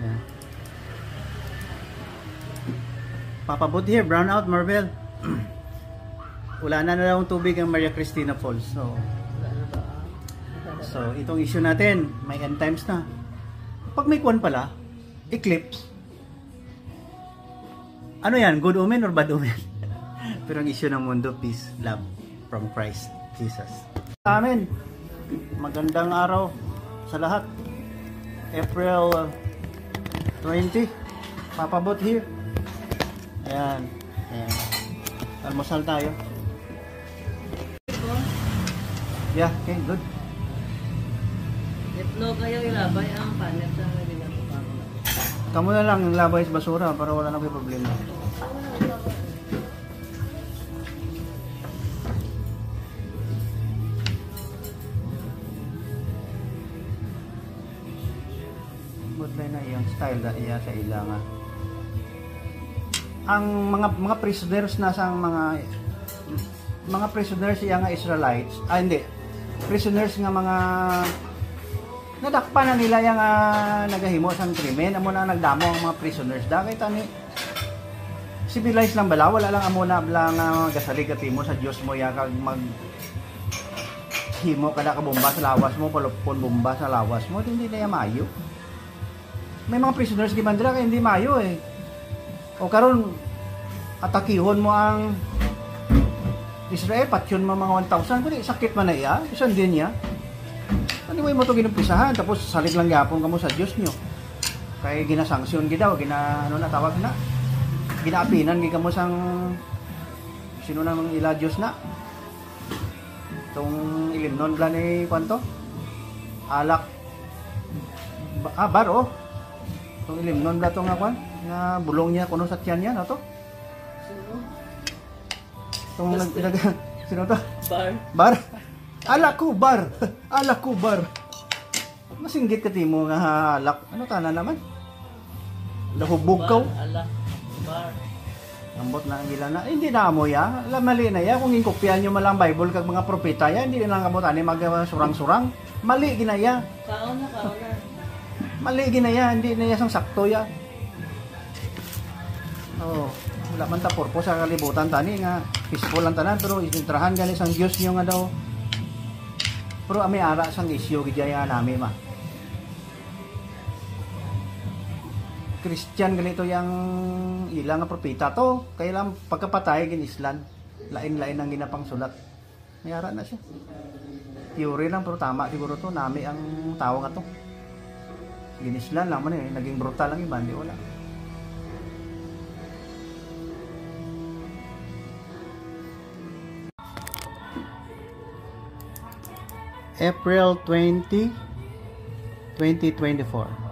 Yeah. Papabot here, brown out, Marvel. Wala na daw tubig ang Maria Cristina Falls. So, itong issue natin, may end times na. Pag may kwan pala, eclipse. Ano yan? Good omen or bad omen? Pero ang issue ng mundo, peace, love from Christ Jesus. Amen. Magandang araw sa lahat. April 20. Papabot here. Ayan. Ayan. Almusal tayo. Yeah, okay, good. Itlog kayo ilabay ang panet sa ginagawa ko. Kamu na lang labay sa basura para wala na kayo problema. Budlay na iyang style da iya sa ilangan. Ang mga prisoners na sang mga prisoners iya nga Israelites, hindi. Prisoners nga mga nadakpan na nila yung nagahimo sang krimen, amo na nagdamo ang mga prisoners. Dahil tani civilized lang bala, wala lang amo na lang gasalig at mo sa Diyos mo ya kag mag himo kada ka bomba sa lawas mo, palupon bomba sa lawas mo, hindi na mayo. May mga prisoners di bandra kay hindi mayo eh. O karon atakihon mo ang Israel, patyon mo mga 1,000, kundi sakit man na iya, isan din niya. Ano mo ito ginumpisahan, tapos salig lang yapon ka mo sa Diyos nyo. Kaya ginasanksyon gidaw, ano na tawag na, ginaapinan gika mo sang, sino na mga ila Diyos na. Itong ilimnon bla ni kwanto, alak, bar oh. Itong ilimnon bla ito nga kwan, na bulong niya kuno sa tiyan niya, no to? Itong sino to? Bar. Bar? Alak ko bar. Masinggit ka timo nga alak. Ano tana naman? Lahubog ka. Alak. Bar. Ambot na ang ilan na. Hindi na mo ya. Alam mali na ya. Kung inkopyahan nyo malang Bible kag mga propeta ya, hindi lang kamot ani mag-surang-surang. Mali ginaya. Kaon na. Mali ginaya. Hindi na ya sang sakto ya. Oh. Wala man ta purpose sa kalibutan tani nga peaceful lang tanan pero isintrahan gani sang Dios nyo nga daw. Pero may ara sang isyo gidaya nami ma. Christian ganito yang ilang nga propeta to, kaya lang pagkapatay gin Islam, lain-lain ang ginapang sulat. May ara na siya. Theory lang pero tama siguro to, nami ang tao nga to. Gin Islam lang man eh, naging brutal lang iban di wala. April 20, 2024.